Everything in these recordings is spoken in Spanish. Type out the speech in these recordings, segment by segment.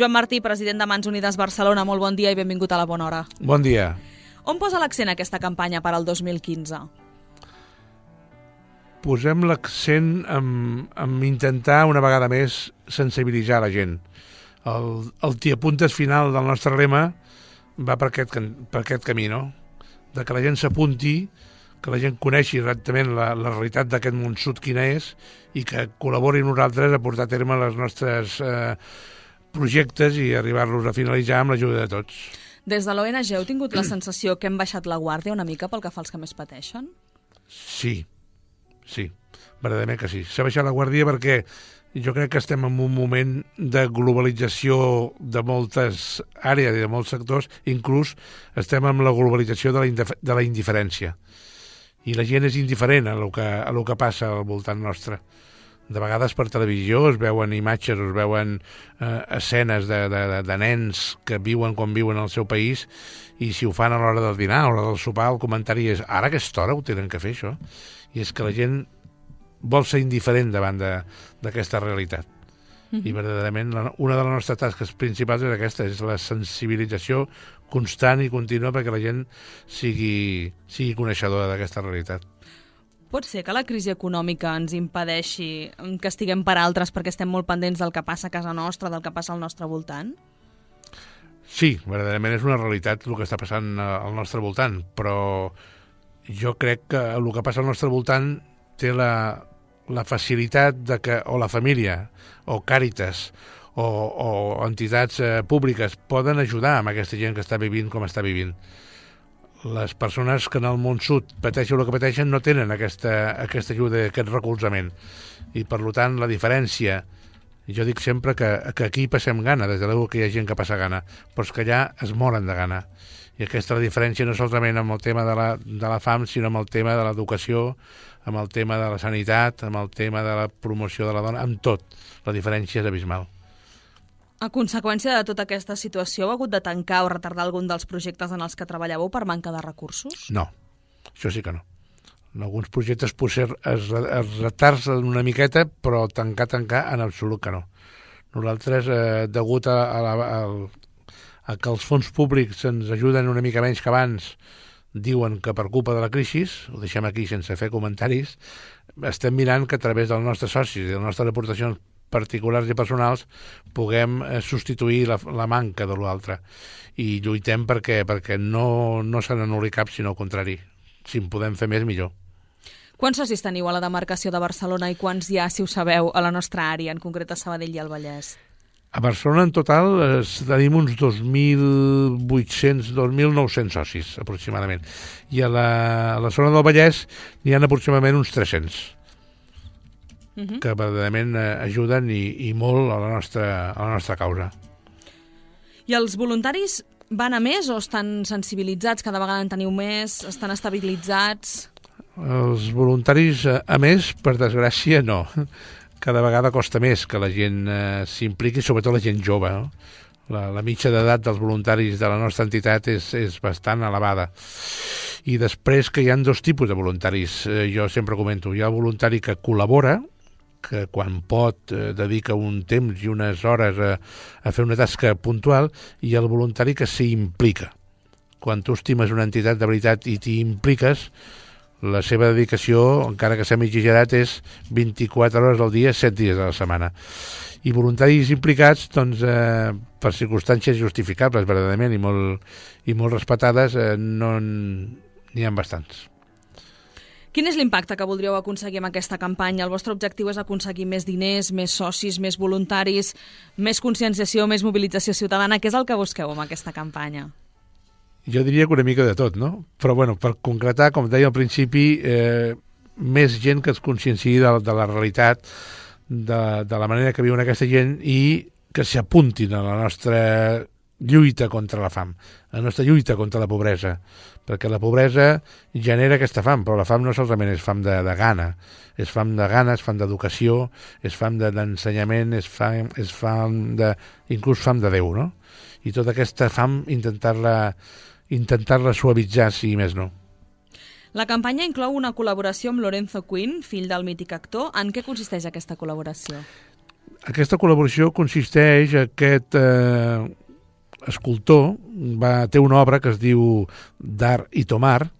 Joan Martí, president de Mans Unides Barcelona, molt bon dia i benvingut a La Bona Hora. Bon dia. On posa l'accent aquesta campanya per al 2015? Posem l'accent en intentar una vegada més sensibilitzar la gent. El tiapuntes final del nostre lema va per aquest camí, no? De que la gent s'apunti, que la gent coneixi exactament la realitat d'aquest món sud quina és i que col·labori nosaltres a portar a terme els nostres projectes i arribar-los a finalitzar amb l'ajuda de tots. Des de l'ONG heu tingut la sensació que hem baixat la guàrdia una mica pel que fa als que més pateixen? Sí, verdaderament que sí. S'ha baixat la guàrdia perquè jo crec que estem en un moment de globalització de moltes àrees i de molts sectors, inclús estem en la globalització de la indiferència. I la gent és indiferent a lo que passa al voltant nostre. De vegades per televisió es veuen imatges, es veuen escenes de nens que viuen com viuen al seu país i si ho fan a l'hora del dinar, a l'hora del sopar, el comentari és ara a aquesta hora ho tenen que fer, això. I és que la gent vol ser indiferent davant d'aquesta realitat. I verdaderament una de les nostres tasques principals és aquesta, és la sensibilització constant i contínua perquè la gent sigui coneixedora d'aquesta realitat. Pot ser que la crisi econòmica ens impedeixi que estiguem per altres perquè estem molt pendents del que passa a casa nostra, del que passa al nostre voltant? Sí, verdaderament és una realitat el que està passant al nostre voltant, però jo crec que el que passa al nostre voltant té la facilitat de que o la família o Càritas o entitats públiques poden ajudar amb aquesta gent que està vivint com està vivint. Les persones que en el món sud pateixen el que pateixen no tenen aquesta ajuda, aquest recolzament. I, per tant, la diferència, jo dic sempre que aquí passem gana, des de l'eu que hi ha gent que passa gana, però és que allà es moren de gana. I aquesta la diferència no solament amb el tema de la fam, sinó amb el tema de l'educació, amb el tema de la sanitat, amb el tema de la promoció de la dona, amb tot. La diferència és abismal. A conseqüència de tota aquesta situació, heu hagut de tancar o retardar algun dels projectes en els que treballàveu per manca de recursos? No, això sí que no. En alguns projectes potser es retarden una miqueta, però tancar en absolut que no. Nosaltres, degut a que els fons públics ens ajuden una mica menys que abans, diuen que per culpa de la crisi, ho deixem aquí sense fer comentaris, estem mirant que a través dels nostres socis i de les nostres aportacions particulars i personals puguem substituir la manca de l'altre i lluitem perquè no se n'anul·li cap, sinó al contrari. Si en podem fer més, millor. Quants socis teniu a la demarcació de Barcelona i quants hi ha, si ho sabeu, a la nostra àrea, en concret a Sabadell i al Vallès? A Barcelona, en total, tenim uns 2.800, 2.900 socis, aproximadament. I a la zona del Vallès n'hi ha aproximadament uns 300. Que verdaderament ajuden i molt a la nostra causa. I els voluntaris van a més o estan sensibilitzats? Cada vegada en teniu més? Estan estabilitzats? Els voluntaris a més, per desgràcia, no. Cada vegada costa més que la gent s'impliqui, sobretot la gent jove, no? La mitja d'edat dels voluntaris de la nostra entitat és bastant elevada. I després que hi ha dos tipus de voluntaris, jo sempre comento. Hi ha el voluntari que col·labora, que quan pot dedica un temps i unes hores a fer una tasca puntual, i el voluntari que s'hi implica. Quan tu estimes una entitat de veritat i t'hi impliques, la seva dedicació, encara que sigui exagerat, és 24 hores al dia, 7 dies a la setmana. I voluntaris implicats, doncs, per circumstàncies justificables, verdaderament, i molt respectades, n'hi ha bastants. Quin és l'impacte que voldríeu aconseguir amb aquesta campanya? El vostre objectiu és aconseguir més diners, més socis, més voluntaris, més conscienciació, més mobilització ciutadana. Què és el que busqueu amb aquesta campanya? Jo diria que una mica de tot, no? Però, bueno, per concretar, com deia al principi, més gent que es conscienciï de la realitat, de la manera que viuen aquesta gent i que s'apuntin a la nostra lluita contra la fam, la nostra lluita contra la pobresa, perquè la pobresa genera aquesta fam, però la fam no solament és fam de gana, és fam de gana, és fam d'educació, és fam d'ensenyament, és fam inclús fam de Déu, no? I tota aquesta fam intentar-la suavitzar, si més no. La campanya inclou una col·laboració amb Lorenzo Quinn, fill del mític actor. En què consisteix aquesta col·laboració? Aquesta col·laboració consisteix en aquest escultor té una obra que es diu Dar i Tomar,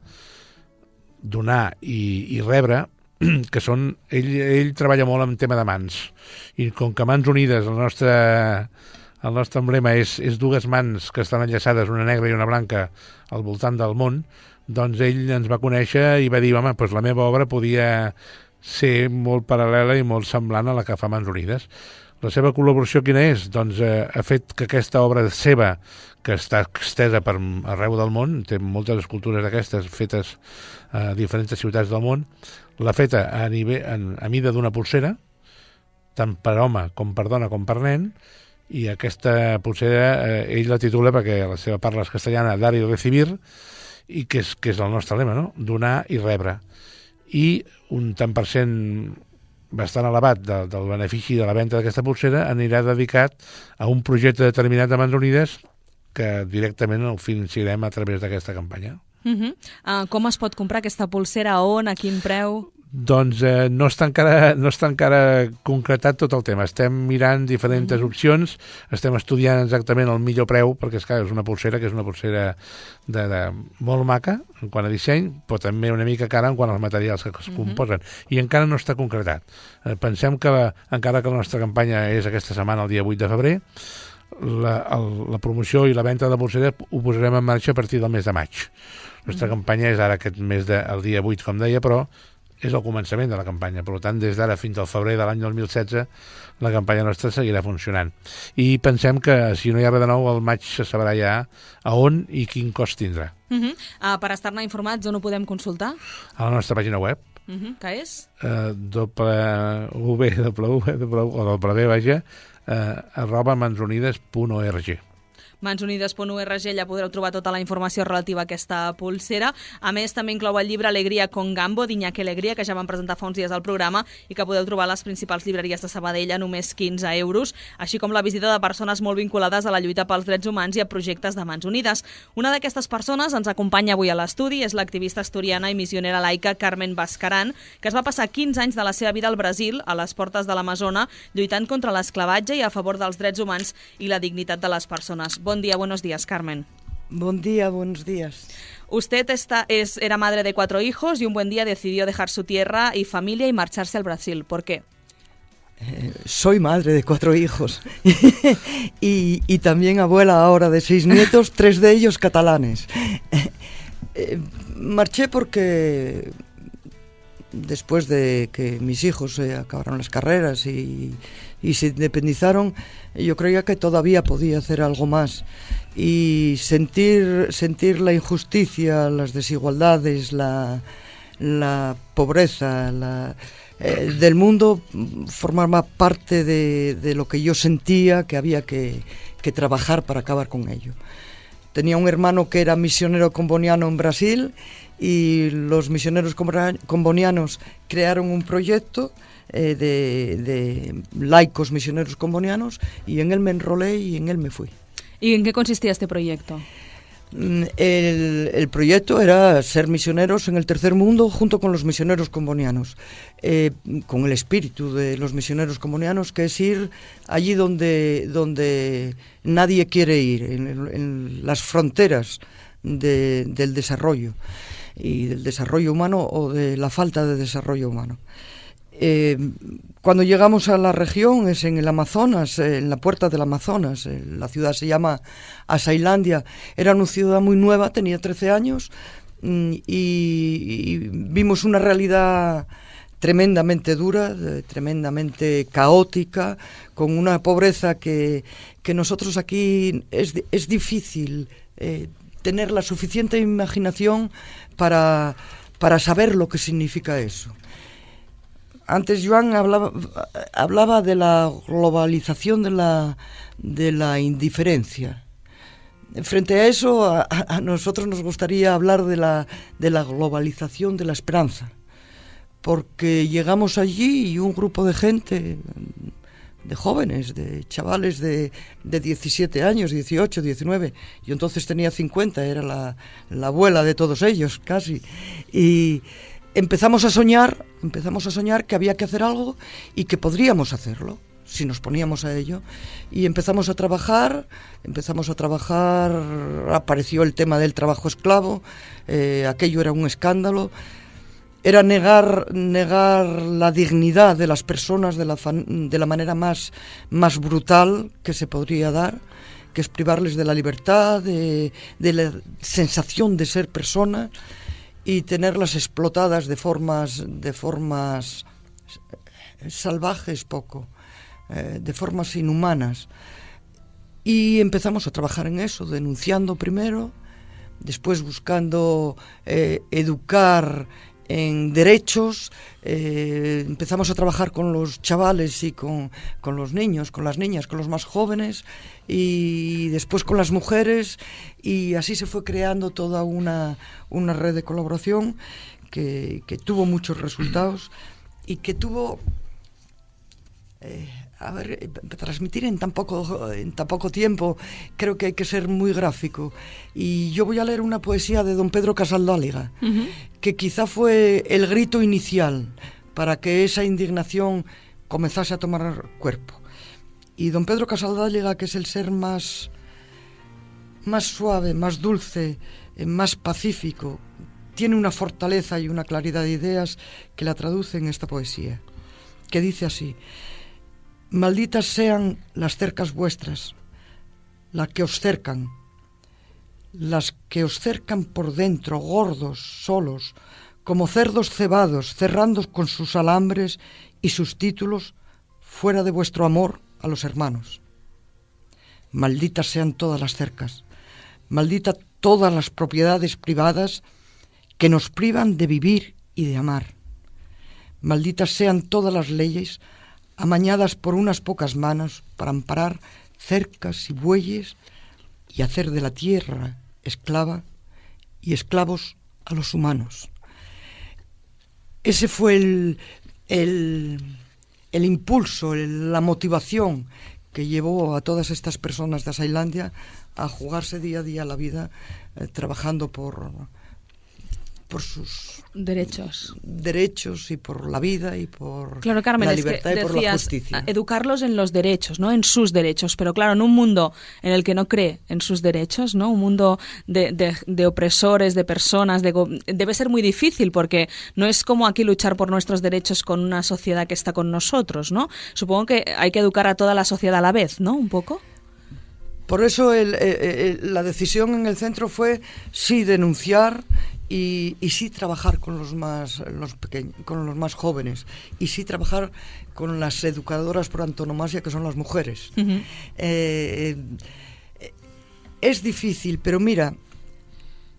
donar i rebre, que són... Ell treballa molt en tema de mans, i com que Mans Unides, el nostre emblema és dues mans que estan enllaçades, una negra i una blanca, al voltant del món, doncs ell ens va conèixer i va dir, home, doncs la meva obra podia ser molt paral·lela i molt semblant a la que fa Mans Unides. La seva col·laboració quina és? Doncs ha fet que aquesta obra seva, que està extesa per arreu del món, té moltes escultures d'aquestes fetes a diferents ciutats del món, l'ha feta a mida d'una pulsera, tant per home com per dona com per nen, i aquesta pulsera ell la titula, perquè la seva parla és castellana, Dar i Recibir, i que és el nostre lema, no? Donar i rebre. I un tant per cent bastant elevat del benefici de la venda d'aquesta pulsera anirà dedicat a un projecte determinat de Mans Unides que directament el financirem a través d'aquesta campanya. Com es pot comprar aquesta pulsera? On? A quin preu? Doncs no està encara concretat tot el tema. Estem mirant diferents opcions, estem estudiant exactament el millor preu, perquè és una pulsera que és una pulsera de molt maca en quant a disseny, però també una mica cara en quant als materials que es composen. I encara no està concretat. Pensem que encara que la nostra campanya és aquesta setmana, el dia 8 de febrer, la promoció i la venda de pulsera ho posarem en marxa a partir del mes de maig. La nostra campanya és ara aquest mes el dia 8, com deia, però és el començament de la campanya. Per tant, des d'ara fins al febrer de l'any 2016, la campanya nostra seguirà funcionant. I pensem que, si no hi ha res de nou, al maig se sabrà ja a on i quin cost tindrà. Per estar-ne informats, on ho podem consultar? A la nostra pàgina web. Que és? www.mansunides.org. mansunides.org, allà podreu trobar tota la informació relativa a aquesta pulsera. A més, també inclou el llibre Alegria con Gambo, d'Iñaki Alegria, que ja vam presentar fa uns dies al programa i que podeu trobar a les principals llibreries de Sabadell a només 15 euros, així com la visita de persones molt vinculades a la lluita pels drets humans i a projectes de Mans Unides. Una d'aquestes persones ens acompanya avui a l'estudi, és l'activista asturiana i missionera laica Carmen Bascaran, que es va passar 15 anys de la seva vida al Brasil, a les portes de l'Amazona, lluitant contra l'esclavatge i a favor dels drets humans i la dignitat de les persones. Buen día, buenos días, Carmen. Buen día, buenos días. Usted era madre de 4 hijos y un buen día decidió dejar su tierra y familia y marcharse al Brasil. ¿Por qué? Soy madre de 4 hijos y también abuela ahora de 6 nietos, 3 de ellos catalanes. Marché porque después de que mis hijos acabaron las carreras y se independizaron, yo creía que todavía podía hacer algo más y sentir la injusticia, las desigualdades, la pobreza del mundo formaba parte de lo que yo sentía que había que trabajar para acabar con ello. Tenía un hermano que era misionero comboniano en Brasil y los misioneros combonianos crearon un proyecto de laicos misioneros combonianos y en él me enrolé y en él me fui. ¿Y en qué consistía este proyecto? El proyecto era ser misioneros en el tercer mundo junto con los misioneros combonianos, con el espíritu de los misioneros combonianos, que es ir allí donde nadie quiere ir, en las fronteras del desarrollo y del desarrollo humano o de la falta de desarrollo humano. Cuando llegamos a la región, es en el Amazonas, en la puerta del Amazonas, la ciudad se llama Açailândia, era una ciudad muy nueva, tenía 13 años y vimos una realidad tremendamente dura, tremendamente caótica, con una pobreza que nosotros aquí es difícil tener la suficiente imaginación para saber lo que significa eso. Antes Joan hablaba de la globalización de la indiferencia. Frente a eso, a nosotros nos gustaría hablar de la globalización de la esperanza, porque llegamos allí y un grupo de gente, de jóvenes, de chavales de 17 años, 18, 19, yo entonces tenía 50, era la abuela de todos ellos casi, y empezamos a soñar que había que hacer algo y que podríamos hacerlo. si nos poníamos a ello, y empezamos a trabajar, apareció el tema del trabajo esclavo, aquello era un escándalo, era negar la dignidad de las personas de la manera más brutal que se podría dar, que es privarles de la libertad, de la sensación de ser personas, y tenerlas explotadas de formas salvajes de formas inhumanas. Y empezamos a trabajar en eso, denunciando primero, después buscando educar en derechos, empezamos a trabajar con los chavales y con los niños, con las niñas, con los más jóvenes, y después con las mujeres, y así se fue creando toda una red de colaboración que tuvo muchos resultados y que tuvo... transmitir en tan poco tiempo, creo que hay que ser muy gráfico. Y yo voy a leer una poesía de don Pedro Casaldáliga, que quizá fue el grito inicial para que esa indignación comenzase a tomar cuerpo. Y don Pedro Casaldáliga, que es el ser más suave, más dulce, más pacífico, tiene una fortaleza y una claridad de ideas que la traduce en esta poesía, que dice así: malditas sean las cercas vuestras, las que os cercan por dentro, gordos, solos, como cerdos cebados, cerrando con sus alambres y sus títulos, fuera de vuestro amor a los hermanos. Malditas sean todas las cercas, malditas todas las propiedades privadas que nos privan de vivir y de amar. Malditas sean todas las leyes amañadas por unas pocas manos para amparar cercas y bueyes y hacer de la tierra esclava y esclavos a los humanos. Ese fue el impulso, la motivación que llevó a todas estas personas de Asailandia a jugarse día a día la vida, trabajando por sus derechos y por la vida y por claro, Carmen, la libertad, es que y por la justicia. Educarlos en los derechos, ¿no? En sus derechos, pero claro, en un mundo en el que no cree en sus derechos, ¿no? Un mundo de opresores, de personas, debe ser muy difícil, porque no es como aquí luchar por nuestros derechos con una sociedad que está con nosotros, ¿no? Supongo que hay que educar a toda la sociedad a la vez, ¿no? Un poco. Por eso la decisión en el centro fue sí denunciar y sí trabajar con los más jóvenes, y sí trabajar con las educadoras por antonomasia, que son las mujeres. Uh-huh. Es difícil, pero mira,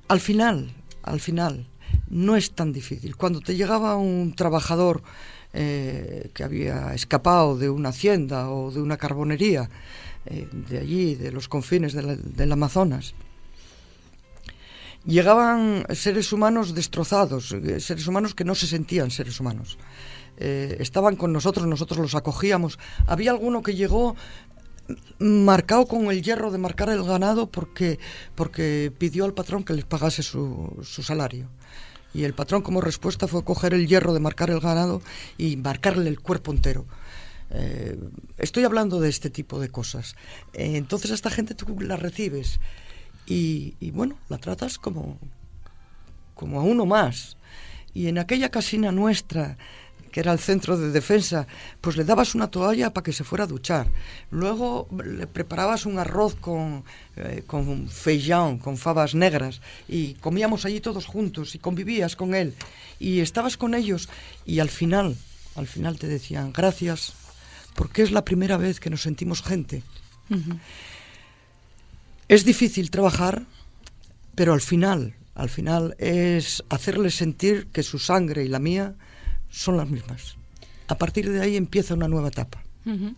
al final no es tan difícil. Cuando te llegaba un trabajador que había escapado de una hacienda o de una carbonería, de allí, de los confines del Amazonas, llegaban seres humanos destrozados, seres humanos que no se sentían seres humanos. Estaban con nosotros los acogíamos. Había alguno que llegó marcado con el hierro de marcar el ganado porque pidió al patrón que les pagase su salario. Y el patrón, como respuesta, fue coger el hierro de marcar el ganado y marcarle el cuerpo entero. Estoy hablando de este tipo de cosas. Entonces a esta gente tú la recibes y bueno, la tratas como a uno más. Y en aquella casina nuestra, que era el centro de defensa, pues le dabas una toalla para que se fuera a duchar. Luego le preparabas un arroz con feijão, con fabas negras, y comíamos allí todos juntos y convivías con él y estabas con ellos, y al final te decían gracias, porque es la primera vez que nos sentimos gente. Uh-huh. Es difícil trabajar, pero al final es hacerles sentir que su sangre y la mía son las mismas. A partir de ahí empieza una nueva etapa. Uh-huh.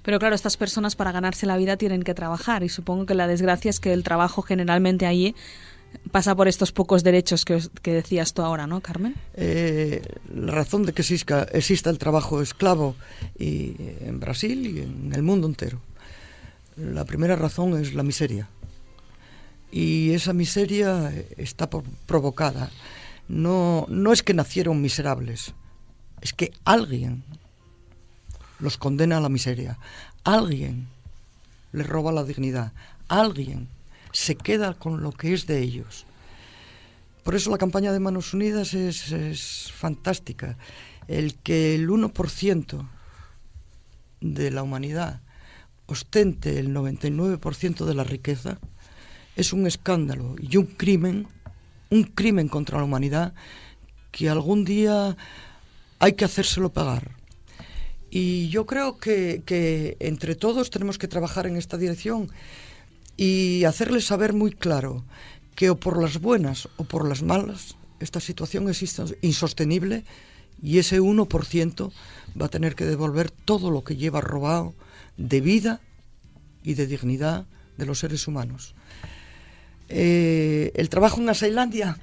Pero claro, estas personas para ganarse la vida tienen que trabajar, y supongo que la desgracia es que el trabajo generalmente allí pasa por estos pocos derechos que decías tú ahora, ¿no, Carmen? La razón de que exista el trabajo esclavo en Brasil y en el mundo entero, la primera razón es la miseria. Y esa miseria está provocada. No es que nacieron miserables, es que alguien los condena a la miseria. Alguien les roba la dignidad. Alguien se queda con lo que es de ellos. Por eso la campaña de Manos Unidas es fantástica. El que el 1% de la humanidad ostente el 99% de la riqueza es un escándalo y un crimen contra la humanidad que algún día hay que hacérselo pagar. Y yo creo que entre todos tenemos que trabajar en esta dirección y hacerles saber muy claro que o por las buenas o por las malas esta situación es insostenible y ese 1% va a tener que devolver todo lo que lleva robado de vida y de dignidad de los seres humanos. El trabajo en Asailandia,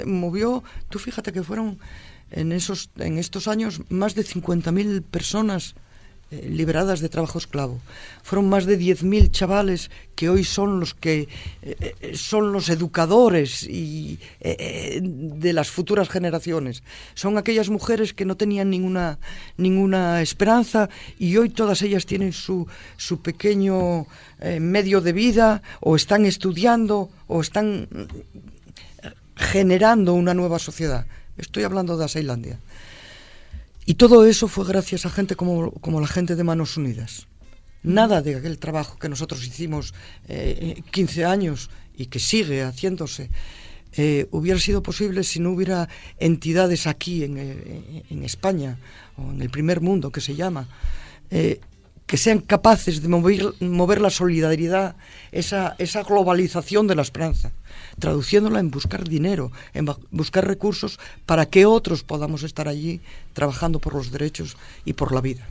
movió, tú fíjate que fueron en estos años más de 50.000 personas liberadas de trabajo esclavo. Fueron más de 10.000 chavales que hoy son los que son los educadores de las futuras generaciones. Son aquellas mujeres que no tenían ninguna esperanza y hoy todas ellas tienen su pequeño medio de vida, o están estudiando o están generando una nueva sociedad. Estoy hablando de Asailandia. Y todo eso fue gracias a gente como la gente de Manos Unidas. Nada de aquel trabajo que nosotros hicimos 15 años y que sigue haciéndose hubiera sido posible si no hubiera entidades aquí en España, o en el primer mundo que se llama, que sean capaces de mover la solidaridad, esa globalización de la esperanza, traduciéndola en buscar dinero, en buscar recursos para que otros podamos estar allí trabajando por los derechos y por la vida.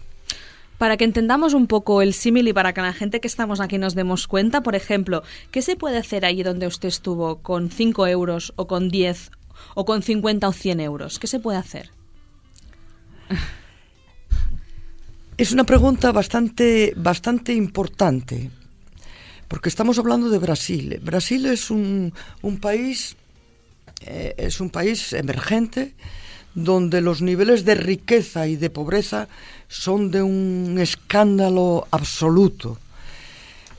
Para que entendamos un poco el símil y para que la gente que estamos aquí nos demos cuenta, por ejemplo, ¿qué se puede hacer allí donde usted estuvo con 5 euros o con 10 o con 50 o 100 euros? ¿Qué se puede hacer? Es una pregunta bastante importante, porque estamos hablando de Brasil. Brasil es un país emergente, donde los niveles de riqueza y de pobreza son de un escándalo absoluto.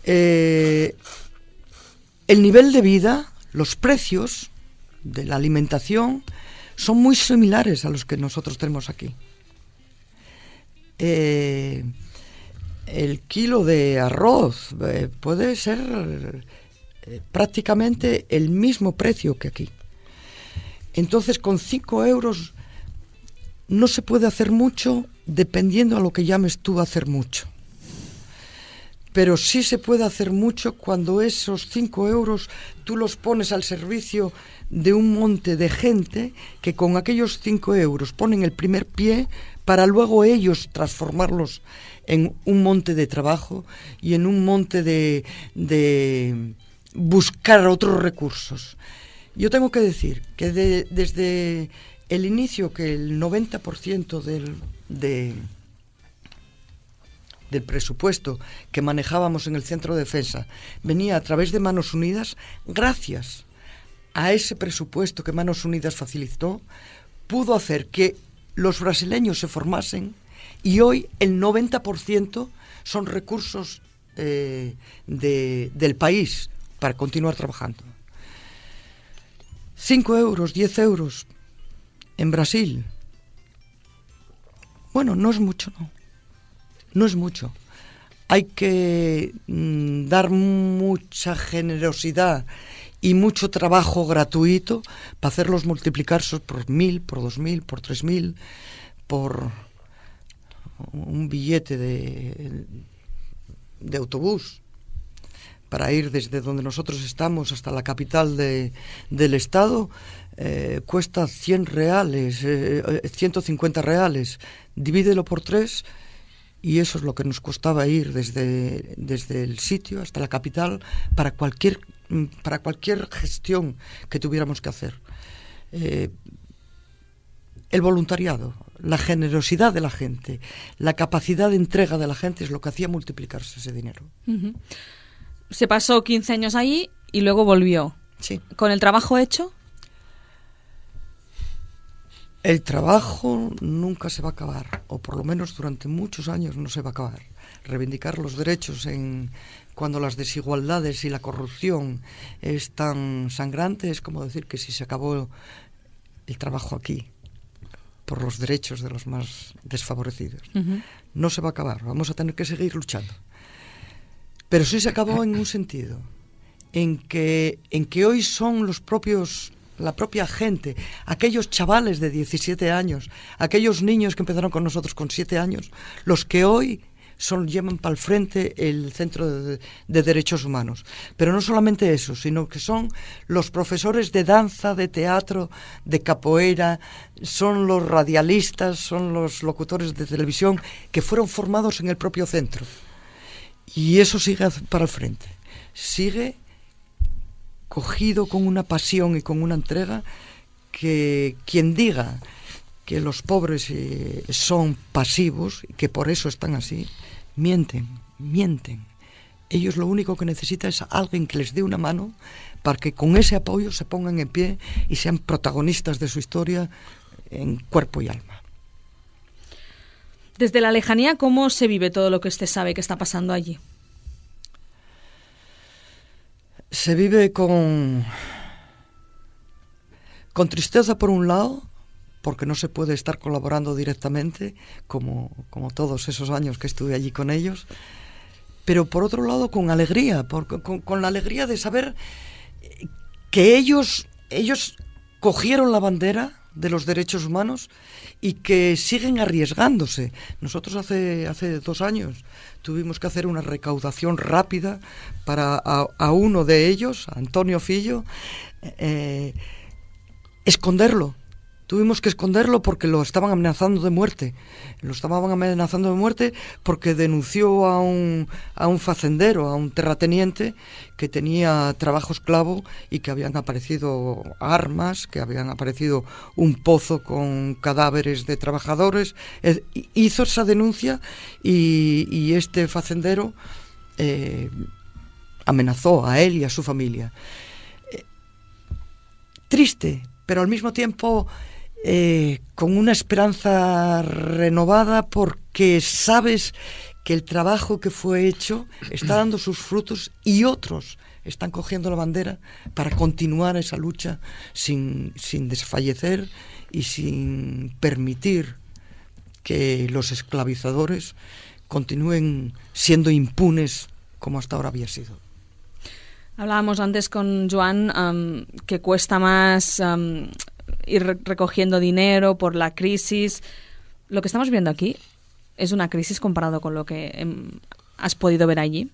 El nivel de vida, los precios de la alimentación son muy similares a los que nosotros tenemos aquí. El kilo de arroz puede ser prácticamente el mismo precio que aquí. Entonces, con 5 euros no se puede hacer mucho, dependiendo a lo que llames tú hacer mucho. Pero sí se puede hacer mucho cuando esos 5 euros tú los pones al servicio de un monte de gente que con aquellos 5 euros ponen el primer pie para luego ellos transformarlos en un monte de trabajo y en un monte de buscar otros recursos. Yo tengo que decir que desde el inicio, que el 90% del presupuesto que manejábamos en el Centro de Defensa venía a través de Manos Unidas, gracias a ese presupuesto que Manos Unidas facilitó, pudo hacer que los brasileños se formasen y hoy el 90% son recursos del país para continuar trabajando. 5 euros, 10 euros en Brasil. Bueno, no es mucho, no. No es mucho. Hay que dar mucha generosidad y mucho trabajo gratuito para hacerlos multiplicarse por 1.000, por 2.000, por 3.000, por un billete de autobús para ir desde donde nosotros estamos hasta la capital del estado. Cuesta 100 reales, 150 reales. Divídelo por 3 y eso es lo que nos costaba ir desde el sitio hasta la capital para cualquier gestión que tuviéramos que hacer. El voluntariado, la generosidad de la gente, la capacidad de entrega de la gente es lo que hacía multiplicarse ese dinero. Uh-huh. Se pasó 15 años allí y luego volvió. Sí. ¿Con el trabajo hecho? El trabajo nunca se va a acabar, o por lo menos durante muchos años no se va a acabar. Reivindicar los derechos cuando las desigualdades y la corrupción es tan sangrante es como decir que si se acabó el trabajo aquí por los derechos de los más desfavorecidos. Uh-huh. No se va a acabar, vamos a tener que seguir luchando. Pero sí se acabó en un sentido, en que hoy son la propia gente, aquellos chavales de 17 años, aquellos niños que empezaron con nosotros con 7 años, los que hoy llevan para el frente el Centro de Derechos Humanos. Pero no solamente eso, sino que son los profesores de danza, de teatro, de capoeira, son los radialistas, son los locutores de televisión que fueron formados en el propio centro. Y eso sigue para el frente. Sigue cogido con una pasión y con una entrega que quien diga que los pobres son pasivos y que por eso están así, mienten. Ellos lo único que necesitan es alguien que les dé una mano para que con ese apoyo se pongan en pie y sean protagonistas de su historia en cuerpo y alma. Desde la lejanía, ¿cómo se vive todo lo que usted sabe que está pasando allí? Se vive con tristeza por un lado, porque no se puede estar colaborando directamente, como todos esos años que estuve allí con ellos, pero por otro lado con alegría, con la alegría de saber que ellos cogieron la bandera de los derechos humanos y que siguen arriesgándose. Nosotros hace 2 años tuvimos que hacer una recaudación rápida para a uno de ellos, a Antonio Fillo, esconderlo. Tuvimos que esconderlo porque lo estaban amenazando de muerte. Lo estaban amenazando de muerte porque denunció a un facendero, a un terrateniente que tenía trabajo esclavo y que habían aparecido armas, que habían aparecido un pozo con cadáveres de trabajadores. Hizo esa denuncia y este facendero amenazó a él y a su familia. Triste, pero al mismo tiempo con una esperanza renovada porque sabes que el trabajo que fue hecho está dando sus frutos y otros están cogiendo la bandera para continuar esa lucha sin desfallecer y sin permitir que los esclavizadores continúen siendo impunes como hasta ahora había sido. Hablábamos antes con Joan que cuesta más ir recogiendo dinero por la crisis. Lo que estamos viendo aquí es una crisis comparado con lo que has podido ver allí.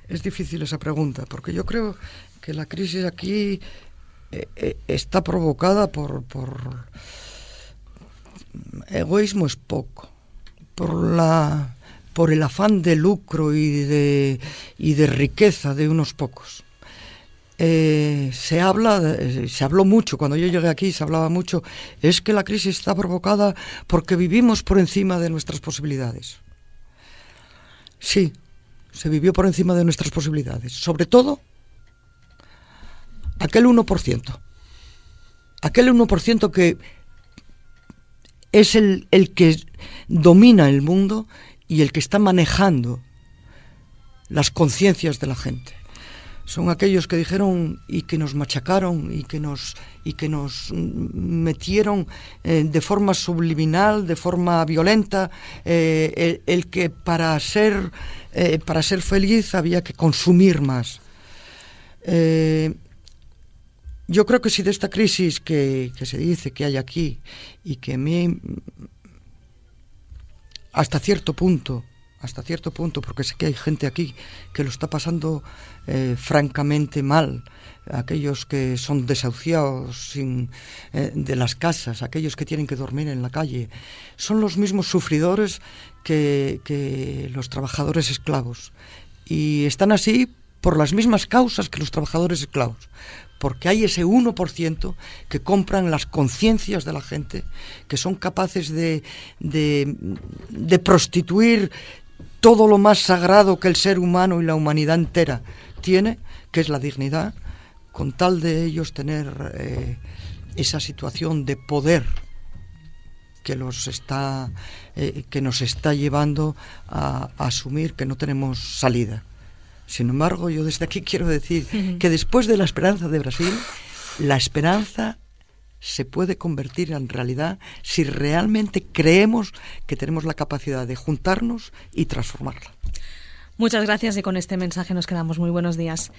Es difícil esa pregunta, porque yo creo que la crisis aquí está provocada por egoísmo es poco, por el afán de lucro y de riqueza de unos pocos. Se habló mucho, cuando yo llegué aquí se hablaba mucho, es que la crisis está provocada porque vivimos por encima de nuestras posibilidades. Sí, se vivió por encima de nuestras posibilidades, sobre todo aquel 1%. Aquel 1% que es el que domina el mundo y el que está manejando las conciencias de la gente. Son aquellos que dijeron y que nos machacaron y que nos metieron de forma subliminal, de forma violenta, el que para ser feliz había que consumir más. Yo creo que si de esta crisis que se dice que hay aquí y que a mí hasta cierto punto, porque sé que hay gente aquí que lo está pasando francamente mal, aquellos que son desahuciados de las casas, aquellos que tienen que dormir en la calle, son los mismos sufridores que los trabajadores esclavos. Y están así por las mismas causas que los trabajadores esclavos, porque hay ese 1% que compran las conciencias de la gente, que son capaces de prostituir todo lo más sagrado que el ser humano y la humanidad entera tiene, que es la dignidad, con tal de ellos tener esa situación de poder que nos está llevando a asumir que no tenemos salida. Sin embargo, yo desde aquí quiero decir que después de la esperanza de Brasil, la esperanza se puede convertir en realidad si realmente creemos que tenemos la capacidad de juntarnos y transformarla. Muchas gracias, y con este mensaje nos quedamos. Muy buenos días.